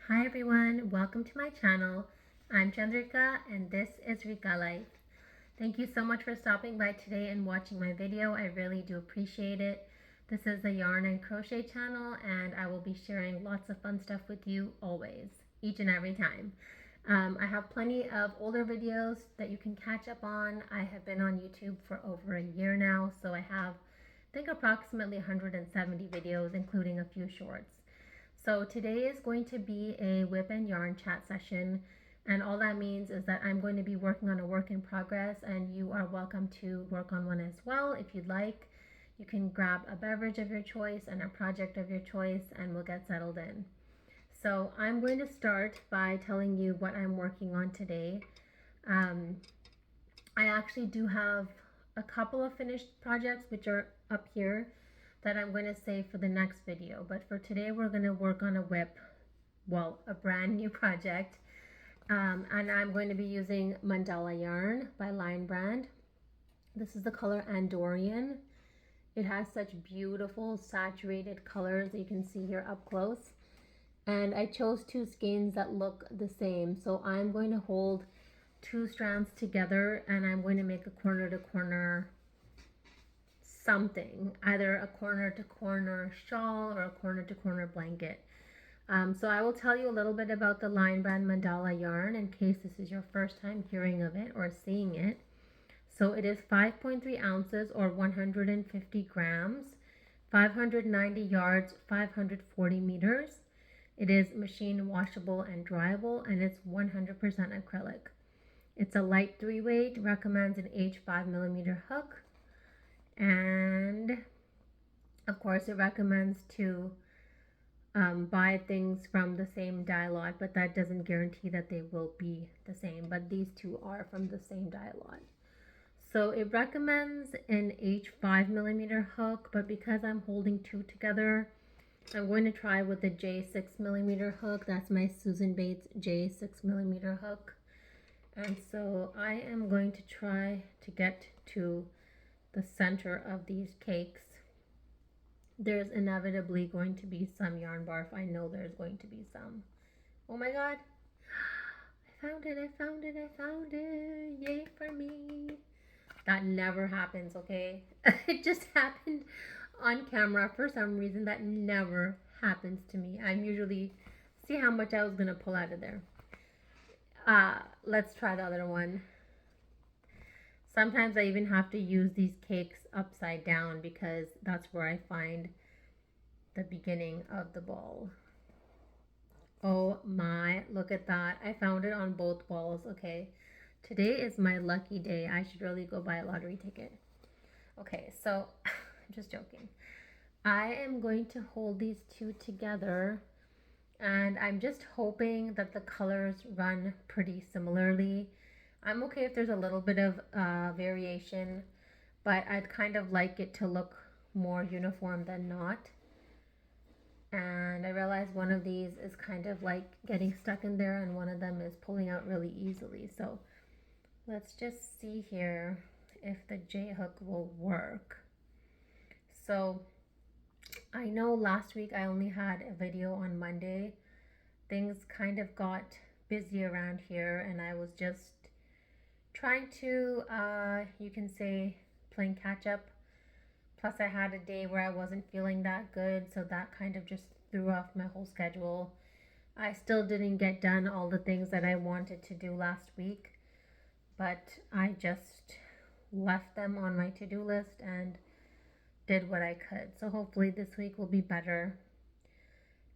Hi everyone, welcome to my channel. I'm Chandrika and this is RIKA Life. Thank you so much for stopping by today and watching my video. I really do appreciate it. This is the yarn and crochet channel and I will be sharing lots of fun stuff with you always, each and every time. I have plenty of older videos that you can catch up on. I have been on YouTube for over a year now, so I have I think approximately 170 videos including a few shorts. So today is going to be a whip and yarn chat session, and all that means is that I'm going to be working on a work in progress and you are welcome to work on one as well if you'd like. You can grab a beverage of your choice and a project of your choice and we'll get settled in. So I'm going to start by telling you what I'm working on today. I actually do have a couple of finished projects which are up here that I'm going to save for the next video. But for today, we're going to work on a whip, well, a brand new project. And I'm going to be using Mandala yarn by Lion Brand. This is the color Andorian. It has such beautiful saturated colors that you can see here up close. And I chose two skeins that look the same. So I'm going to hold two strands together and I'm going to make a corner to corner something, either a corner to corner shawl or a corner to corner blanket. So I will tell you a little bit about the Lion Brand Mandala yarn in case this is your first time hearing of it or seeing it. So it is 5.3 ounces or 150 grams, 590 yards, 540 meters. It is machine washable and dryable and it's 100% acrylic. It's a light 3-weight, recommends an H5mm hook. And of course it recommends to buy things from the same dye lot, but that doesn't guarantee that they will be the same, but these two are from the same dye lot. So it recommends an H5mm hook, but because I'm holding two together, I'm going to try with the J6mm hook. That's my Susan Bates J6mm hook. And so I am going to try to get to the center of these cakes. There's inevitably going to be some yarn barf. I know there's going to be some. Oh my god. I found it, I found it, I found it. Yay for me. That never happens, okay? It just happened on camera for some reason. That never happens to me. I'm usually, see how much I was going to pull out of there. Let's try the other one. Sometimes I even have to use these cakes upside down because that's where I find the beginning of the ball. Oh my, look at that. I found it on both balls. Okay, today is my lucky day. I should really go buy a lottery ticket. Okay, so I'm just joking. I am going to hold these two together and I'm just hoping that the colors run pretty similarly. I'm okay if there's a little bit of variation, but I'd kind of like it to look more uniform than not. And I realized one of these is kind of like getting stuck in there and one of them is pulling out really easily. So let's just see here if the J hook will work. So I know last week I only had a video on Monday. Things kind of got busy around here and I was just trying to, you can say, playing catch up. Plus I had a day where I wasn't feeling that good, so that kind of just threw off my whole schedule. I still didn't get done all the things that I wanted to do last week, but I just left them on my to-do list and did what I could. So hopefully this week will be better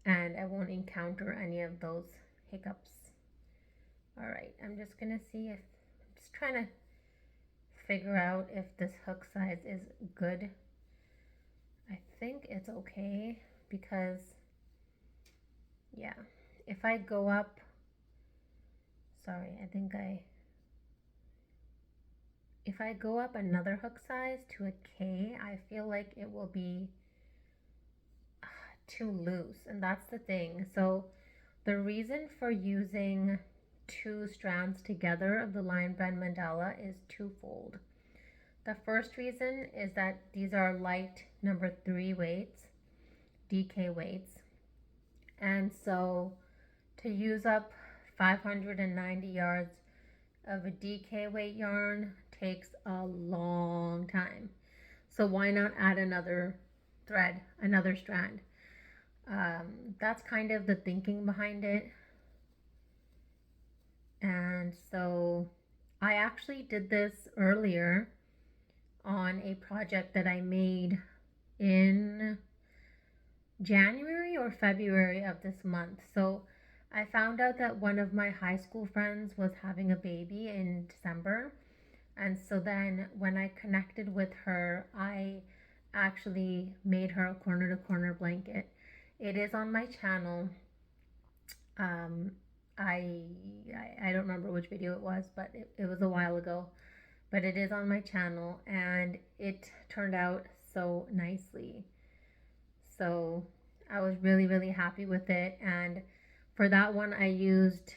and I won't encounter any of those hiccups. All right, I'm just gonna see if, I'm just trying to figure out if this hook size is good. I think it's okay because, yeah, if I go up, sorry, if I go up another hook size to a K, I feel like it will be too loose, and that's the thing. So the reason for using two strands together of the Lion Brand Mandala is twofold. The first reason is that these are light number 3 weights, DK weights, and so To use up 590 yards of a DK weight yarn takes a long time. So why not add another thread, another strand? That's kind of the thinking behind it. And so I actually did this earlier on a project that I made in January or February of this month. So I found out that one of my high school friends was having a baby in December. And so then when I connected with her, I actually made her a corner to corner blanket. It is on my channel. Um, I don't remember which video it was, but it was a while ago. But it is on my channel, and it turned out so nicely. So I was really, really happy with it. And for that one, I used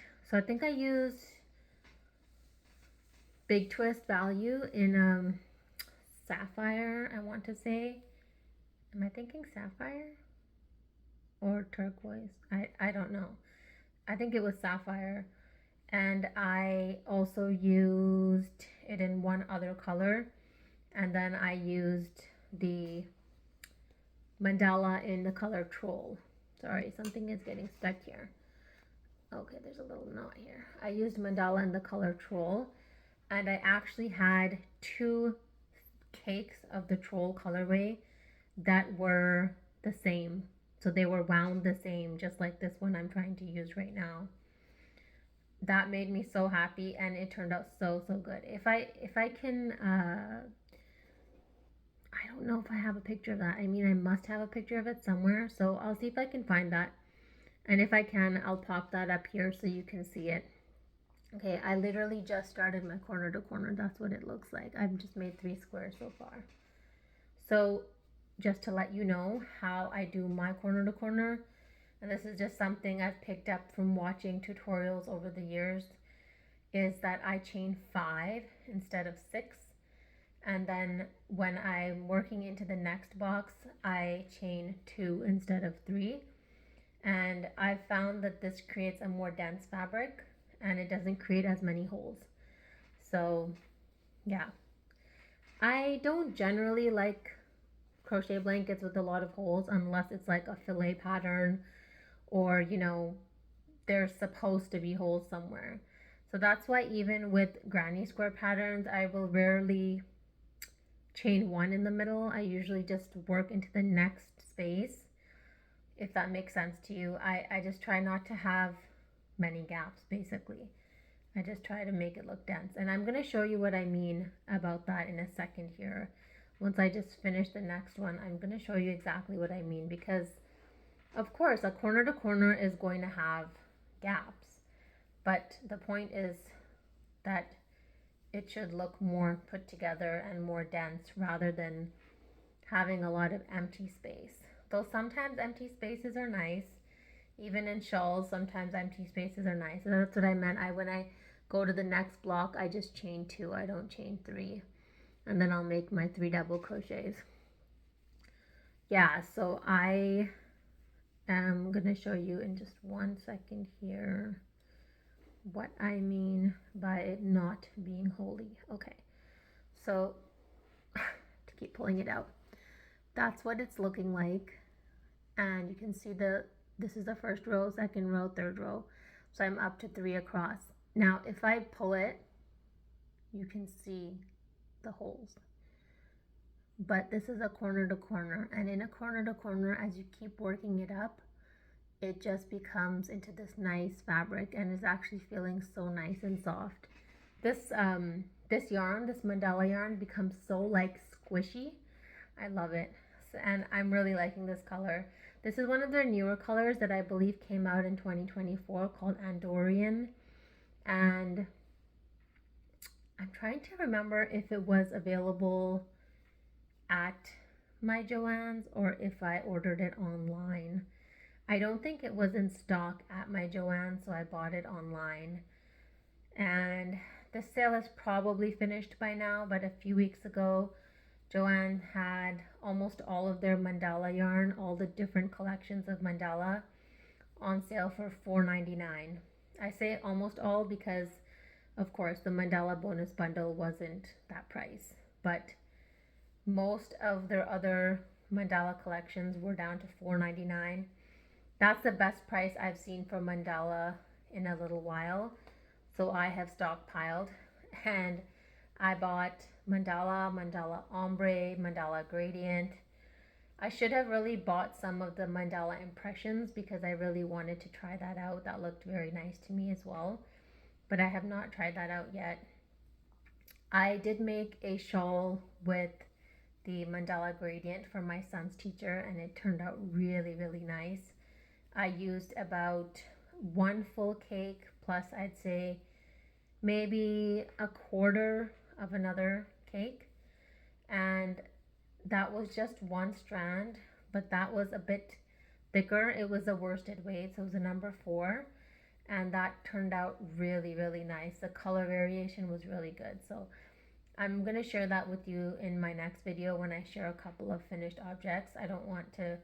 Big Twist Value in sapphire, I want to say. Am I thinking sapphire or turquoise? I don't know. I think it was sapphire. And I also used it in one other color. And then I used the mandala in the color Troll. Sorry, something is getting stuck here. Okay, there's a little knot here. I used mandala in the color Troll. And I actually had 2 cakes of the Troll colorway that were the same. So they were wound the same, just like this one I'm trying to use right now. That made me so happy, and it turned out so good. If I can, I don't know if I have a picture of that. I mean, I must have a picture of it somewhere, so I'll see if I can find that. And if I can, I'll pop that up here so you can see it. Okay, I literally just started my corner to corner. That's what it looks like. I've just made 3 squares so far. So just to let you know how I do my corner to corner, and this is just something I've picked up from watching tutorials over the years, is that I chain 5 instead of 6. And then when I'm working into the next box, I chain 2 instead of 3. And I've found that this creates a more dense fabric, and it doesn't create as many holes. So yeah, I don't generally like crochet blankets with a lot of holes unless it's like a filet pattern, or there's supposed to be holes somewhere. So that's why even with granny square patterns, I will rarely chain 1 in the middle. I usually just work into the next space, if that makes sense to you. I just try not to have many gaps, basically. I just try to make it look dense. And I'm going to show you what I mean about that in a second here. Once I just finish the next one, I'm going to show you exactly what I mean, because of course a corner to corner is going to have gaps, but the point is that it should look more put together and more dense rather than having a lot of empty space. Though sometimes empty spaces are nice. Even in shawls, sometimes empty spaces are nice. And that's what I meant. When I go to the next block, I just chain 2. I don't chain 3. And then I'll make my 3 double crochets. Yeah, so I am going to show you in just 1 second here what I mean by it not being holy. Okay, so to keep pulling it out, that's what it's looking like. And you can see this is the first row, second row, third row. So I'm up to 3 across. Now, if I pull it, you can see the holes. But this is a corner to corner, and in a corner to corner, as you keep working it up, it just becomes into this nice fabric, and is actually feeling so nice and soft. This yarn, this mandala yarn, becomes so like squishy. I love it. And I'm really liking this color. This is one of their newer colors that I believe came out in 2024, called Andorian. And I'm trying to remember if it was available at my Joann's or if I ordered it online. I don't think it was in stock at my Joann's, so I bought it online. And the sale is probably finished by now, but a few weeks ago, Joann had almost all of their mandala yarn, all the different collections of mandala, on sale for $4.99. I say almost all because, of course, the Mandala bonus bundle wasn't that price, but most of their other Mandala collections were down to $4.99. That's the best price I've seen for Mandala in a little while. So I have stockpiled, and I bought Mandala, Mandala Ombre, Mandala Gradient. I should have really bought some of the Mandala Impressions because I really wanted to try that out. That looked very nice to me as well, but I have not tried that out yet. I did make a shawl with the Mandala Gradient for my son's teacher, and it turned out really, really nice. I used about one full cake plus, I'd say, maybe a quarter of another cake, and that was just one strand, but that was a bit thicker. It was a worsted weight, so it was a number 4, and that turned out really, really nice. The color variation was really good. So I'm going to share that with you in my next video when I share a couple of finished objects. I don't want to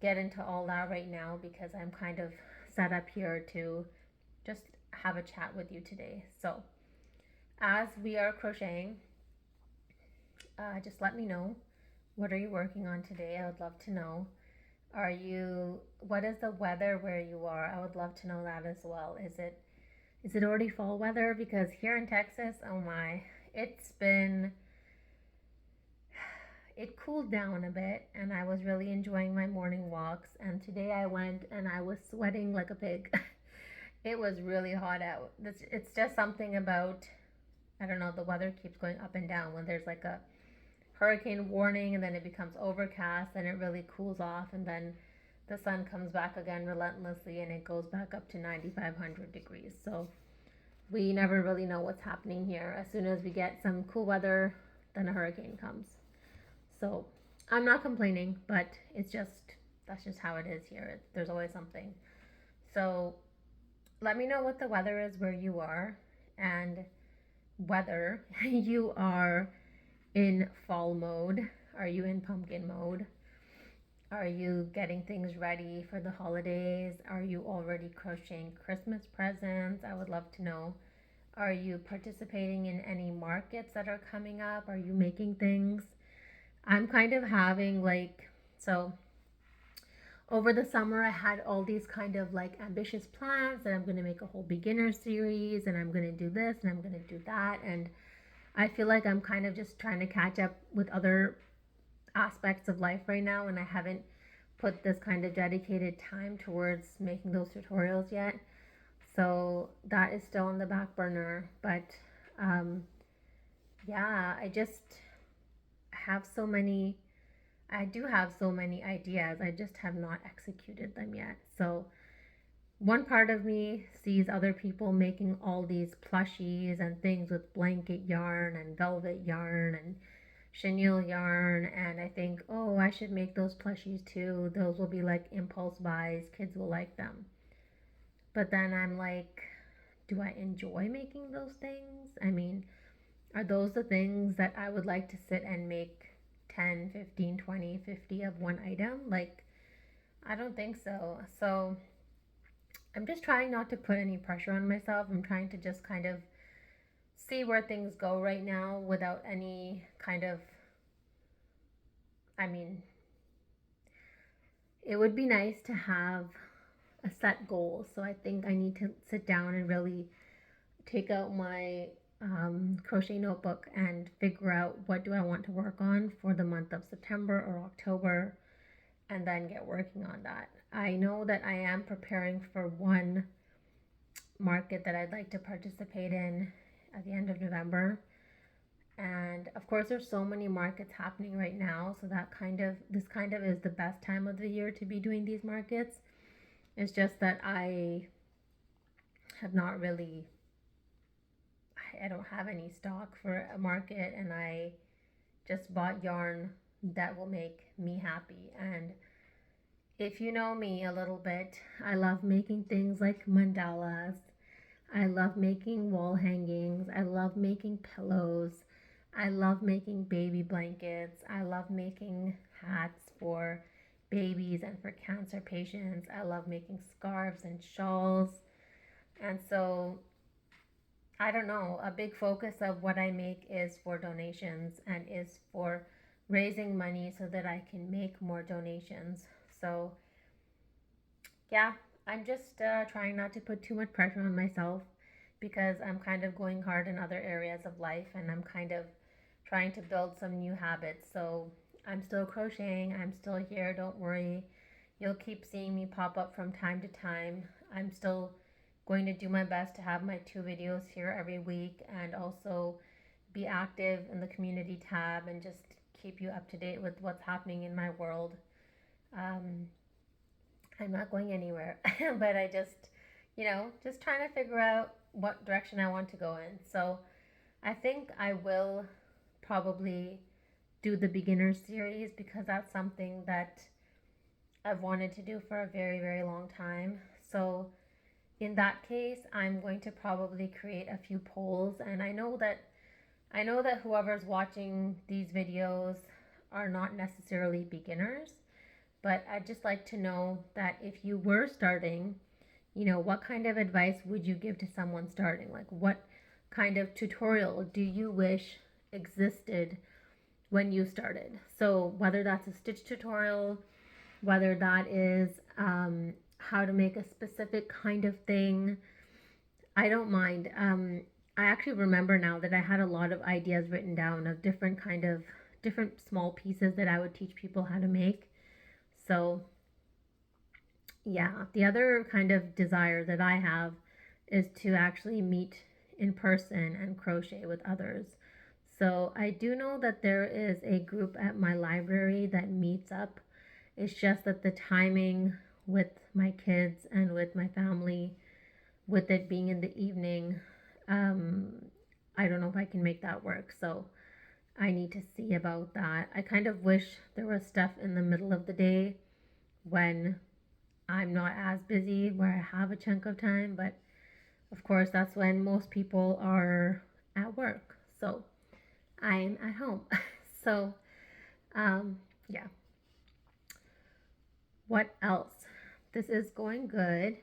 get into all that right now because I'm kind of set up here to just have a chat with you today. So as we are crocheting, just let me know, what are you working on today? I would love to know. What is the weather where you are? I would love to know that as well. Is it already fall weather? Because here in Texas, oh my, it cooled down a bit, and I was really enjoying my morning walks, and today I went and I was sweating like a pig. It was really hot out. It's just something about, I don't know, the weather keeps going up and down. When there's like a hurricane warning and then it becomes overcast, and it really cools off, and then the sun comes back again relentlessly and it goes back up to 9,500 degrees. So we never really know what's happening here. As soon as we get some cool weather, then a hurricane comes. So I'm not complaining, but that's just how it is here. There's always something. So let me know what the weather is where you are, and whether you are in fall mode. Are you in pumpkin mode? Are you getting things ready for the holidays? Are you already crocheting Christmas presents? I would love to know. Are you participating in any markets that are coming up? Are you making things? I'm kind of having so over the summer I had all these kind of ambitious plans that I'm going to make a whole beginner series, and I'm going to do this and I'm going to do that, and I feel like I'm kind of just trying to catch up with other aspects of life right now, and I haven't put this kind of dedicated time towards making those tutorials yet. So that is still on the back burner, but yeah, I do have so many ideas. I just have not executed them yet. So one part of me sees other people making all these plushies and things with blanket yarn and velvet yarn and chenille yarn, and I think, oh, I should make those plushies too. Those will be like impulse buys. Kids will like them. But then I'm like, do I enjoy making those things? I mean, are those the things that I would like to sit and make 10, 15, 20, 50 of one item? I don't think so. So I'm just trying not to put any pressure on myself. I'm trying to just kind of see where things go right now without any kind of, it would be nice to have a set goal. So I think I need to sit down and really take out my crochet notebook and figure out what do I want to work on for the month of September or October, and then get working on that. I know that I am preparing for one market that I'd like to participate in at the end of November, and of course there's so many markets happening right now, so this kind of is the best time of the year to be doing these markets. It's just that I don't have any stock for a market, and I just bought yarn that will make me happy. And if you know me a little bit, I love making things like mandalas. I love making wall hangings. I love making pillows. I love making baby blankets. I love making hats for babies and for cancer patients. I love making scarves and shawls. And so, I don't know, a big focus of what I make is for donations and is for raising money so that I can make more donations. So, yeah, I'm just trying not to put too much pressure on myself because I'm kind of going hard in other areas of life and I'm kind of trying to build some new habits. So I'm still crocheting, I'm still here, don't worry. You'll keep seeing me pop up from time to time. I'm still going to do my best to have my 2 videos here every week and also be active in the community tab and just keep you up to date with what's happening in my world. Um, I'm not going anywhere, but I just, just trying to figure out what direction I want to go in. So I think I will probably do the beginner series because that's something that I've wanted to do for a very, very long time. So in that case, I'm going to probably create a few polls, and I know that whoever's watching these videos are not necessarily beginners, but I'd just like to know that if you were starting, what kind of advice would you give to someone starting? Like, what kind of tutorial do you wish existed when you started? So, whether that's a stitch tutorial, whether that is how to make a specific kind of thing, I don't mind. I actually remember now that I had a lot of ideas written down of different small pieces that I would teach people how to make. So, yeah, the other kind of desire that I have is to actually meet in person and crochet with others. So, I do know that there is a group at my library that meets up. It's just that the timing with my kids and with my family, with it being in the evening, um, I don't know if I can make that work. So, I need to see about that. I kind of wish there was stuff in the middle of the day when I'm not as busy, where I have a chunk of time, but of course, that's when most people are at work. So I'm at home. So, yeah. What else? This is going good.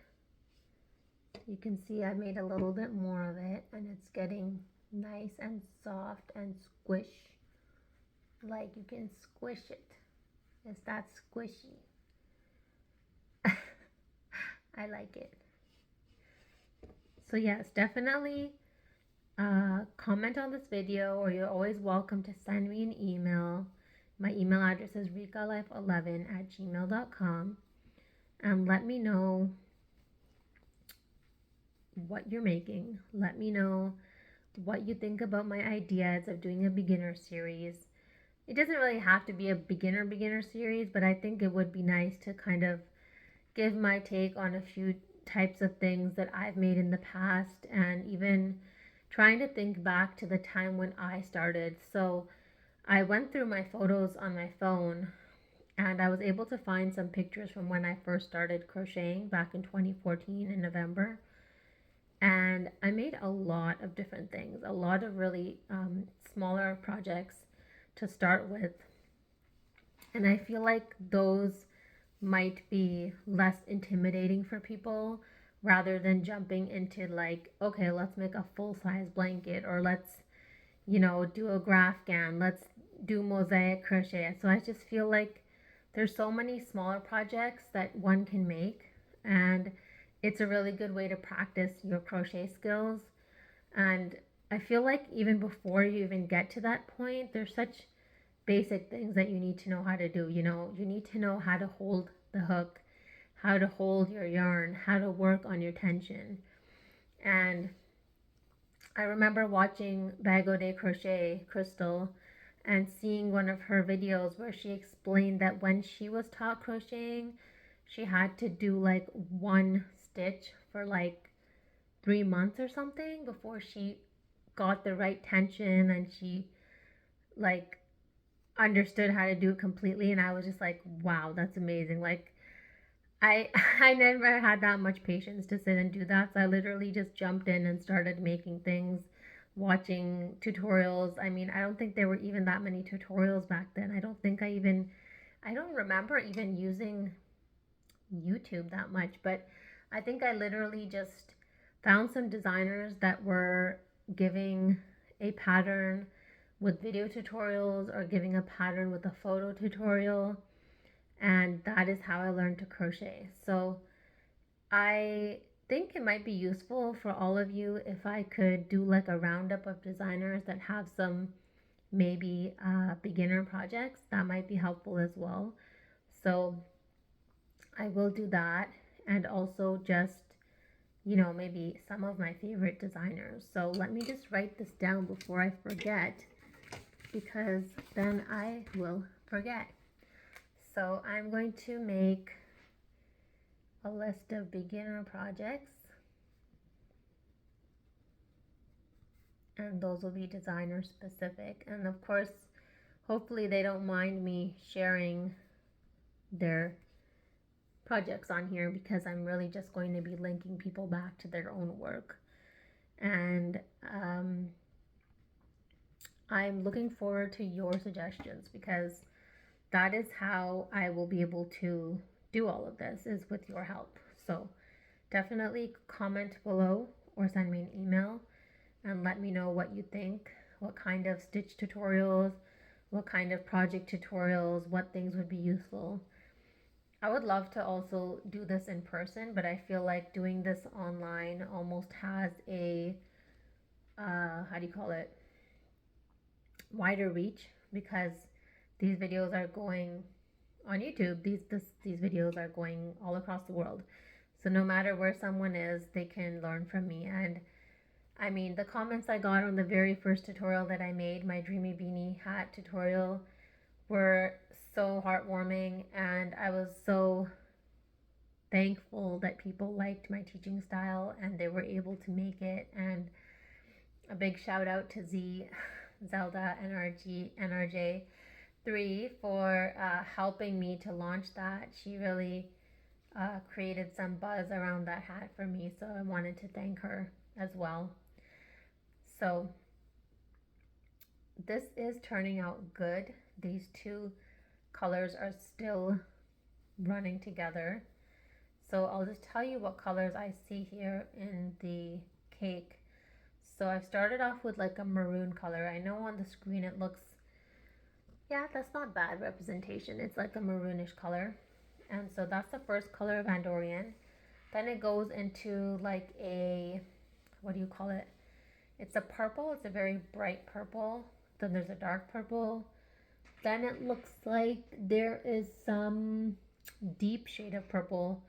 You can see I made a little bit more of it, and it's getting nice and soft and squish. Like you can squish it. It's that squishy. I like it. So yes, definitely comment on this video, or you're always welcome to send me an email. My email address is rikalife11@gmail.com, and let me know what you're making. Let me know what you think about my ideas of doing a beginner series. It doesn't really have to be a beginner series, but I think it would be nice to kind of give my take on a few types of things that I've made in the past, and even trying to think back to the time when I started. So I went through my photos on my phone and I was able to find some pictures from when I first started crocheting back in 2014 in November. And I made a lot of different things, a lot of really smaller projects to start with. And I feel like those might be less intimidating for people rather than jumping into, like, okay, let's make a full size blanket, or let's, do a grafghan, let's do mosaic crochet. So I just feel like there's so many smaller projects that one can make, and it's a really good way to practice your crochet skills. And I feel like even before you even get to that point, there's such basic things that you need to know how to do. You need to know how to hold the hook, how to hold your yarn, how to work on your tension. And I remember watching Bago de Crochet, Crystal, and seeing one of her videos where she explained that when she was taught crocheting, she had to do like one stitch for like 3 months or something before she got the right tension, and she like understood how to do it completely. And I was just like, wow, that's amazing. Like I I never had that much patience to sit and do that. So I literally just jumped in and started making things, watching tutorials. I mean, I don't think there were even that many tutorials back then. I don't think I don't remember even using YouTube that much, but I think I literally just found some designers that were giving a pattern with video tutorials or giving a pattern with a photo tutorial, and that is how I learned to crochet. So I think it might be useful for all of you if I could do like a roundup of designers that have some maybe beginner projects. That might be helpful as well. So I will do that, and also just, you know, maybe some of my favorite designers. So let me just write this down before I forget, because then I will forget. So I'm going to make a list of beginner projects, and those will be designer specific. And of course, hopefully they don't mind me sharing their projects on here, because I'm really just going to be linking people back to their own work. And I'm looking forward to your suggestions, because that is how I will be able to do all of this, is with your help. So definitely comment below or send me an email and let me know what you think, what kind of stitch tutorials, what kind of project tutorials, what things would be useful. I would love to also do this in person, but I feel like doing this online almost has a, how do you call it, wider reach, because these videos are going on YouTube. These videos are going all across the world. So no matter where someone is, they can learn from me. And I mean, the comments I got on the very first tutorial that I made, my Dreamy Beanie hat tutorial, were so heartwarming, and I was so thankful that people liked my teaching style and they were able to make it. And a big shout out to Zelda NRJ3 for helping me to launch that. She really created some buzz around that hat for me, so I wanted to thank her as well. So this is turning out good. These two colors are still running together. So I'll just tell you what colors I see here in the cake. So I've started off with like a maroon color. I know on the screen it looks, yeah, that's not bad representation. It's like a maroonish color. And so that's the first color of Andorian. Then it goes into like a, what do you call it? It's a purple. It's a very bright purple. Then there's a dark purple. Then it looks like there is some deep shade of purple.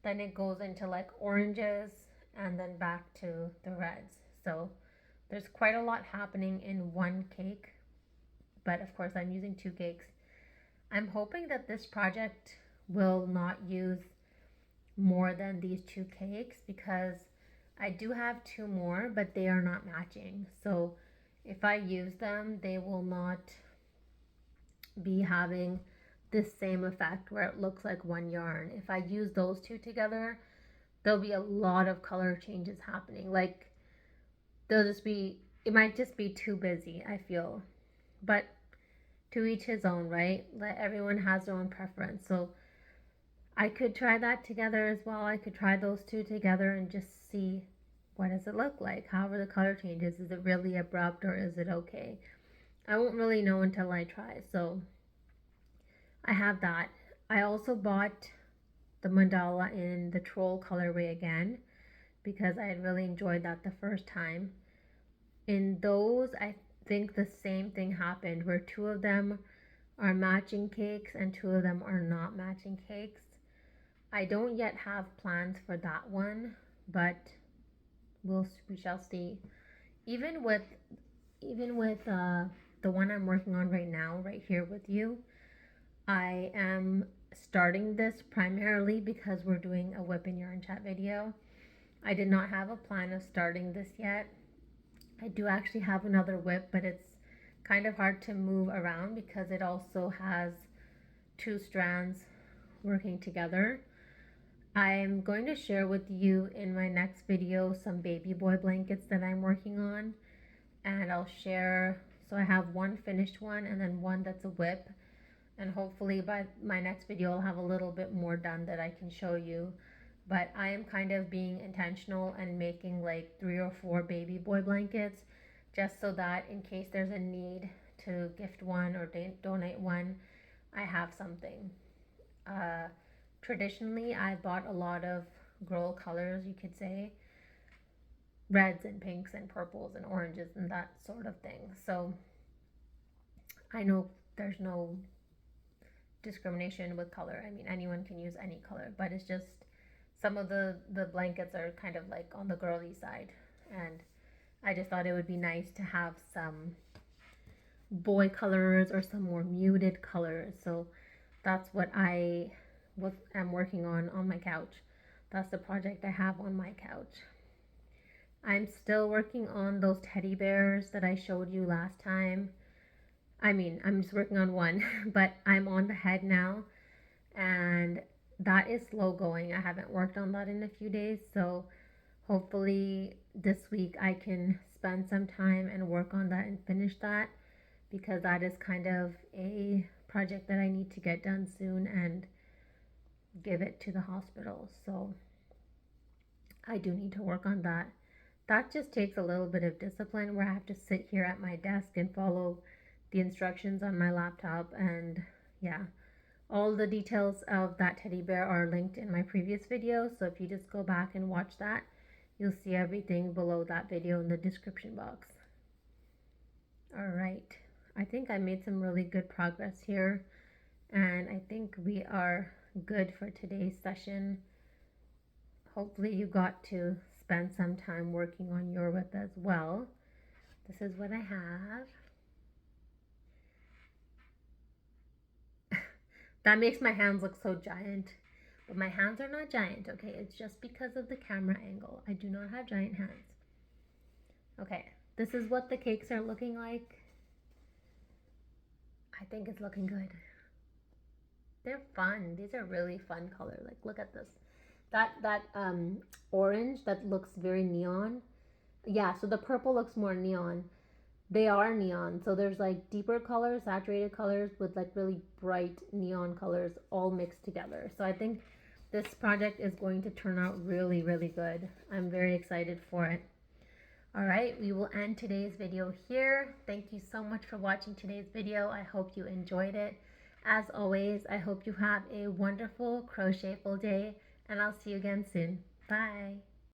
Then it goes into like oranges, and then back to the reds. So there's quite a lot happening in one cake, but of course I'm using two cakes. I'm hoping that this project will not use more than these two cakes, because I do have two more, but they are not matching. So if I use them, they will not be having this same effect where it looks like one yarn. If I use those two together, there'll be a lot of color changes happening. Like it might just be too busy, I feel. But to each his own, right? Like, everyone has their own preference. So I could try that together as well. I could try those two together and just see what does it look like. However the color changes, is it really abrupt or is it okay? I won't really know until I try. So I have that. I also bought the mandala in the troll colorway again, because I had really enjoyed that the first time. In those, I think the same thing happened, where two of them are matching cakes and two of them are not matching cakes. I don't yet have plans for that one, but we shall see. Even with the one I'm working on right now, right here with you, I am starting this primarily because we're doing a whip and yarn chat video. I did not have a plan of starting this yet. I do actually have another whip, but it's kind of hard to move around because it also has two strands working together. I'm going to share with you in my next video some baby boy blankets that I'm working on, and I'll share, so I have one finished one and then one that's a whip, and hopefully by my next video I'll have a little bit more done that I can show you. But I am kind of being intentional and making like 3 or 4 baby boy blankets, just so that in case there's a need to gift one or donate one, I have something. Traditionally I bought a lot of girl colors, you could say, reds and pinks and purples and oranges and that sort of thing. So I know there's no discrimination with color. I mean, anyone can use any color, but it's just some of the blankets are kind of like on the girly side, and I just thought it would be nice to have some boy colors or some more muted colors. So that's what I am working on my couch. That's the project I have on my couch. I'm still working on those teddy bears that I showed you last time. I mean, I'm just working on one, but I'm on the head now, and that is slow going. I haven't worked on that in a few days, so hopefully this week I can spend some time and work on that and finish that, because that is kind of a project that I need to get done soon and give it to the hospital. So I do need to work on that. That just takes a little bit of discipline, where I have to sit here at my desk and follow the instructions on my laptop. And yeah, all the details of that teddy bear are linked in my previous video, so if you just go back and watch that, you'll see everything below that video in the description box. All right, I think I made some really good progress here, and I think we are good for today's session. Hopefully you got to spend some time working on your whip as well. This is what I have. That makes my hands look so giant, but my hands are not giant, okay? It's just because of the camera angle. I do not have giant hands. Okay, this is what the cakes are looking like. I think it's looking good. They're fun. These are really fun color. Like, look at this. That orange that looks very neon. Yeah, so the purple looks more neon. They are neon, so there's like deeper colors, saturated colors with like really bright neon colors all mixed together. So I think this project is going to turn out really, really good. I'm very excited for it. All right, we will end today's video here. Thank you so much for watching today's video. I hope you enjoyed it. As always, I hope you have a wonderful crochetful day, and I'll see you again soon. Bye.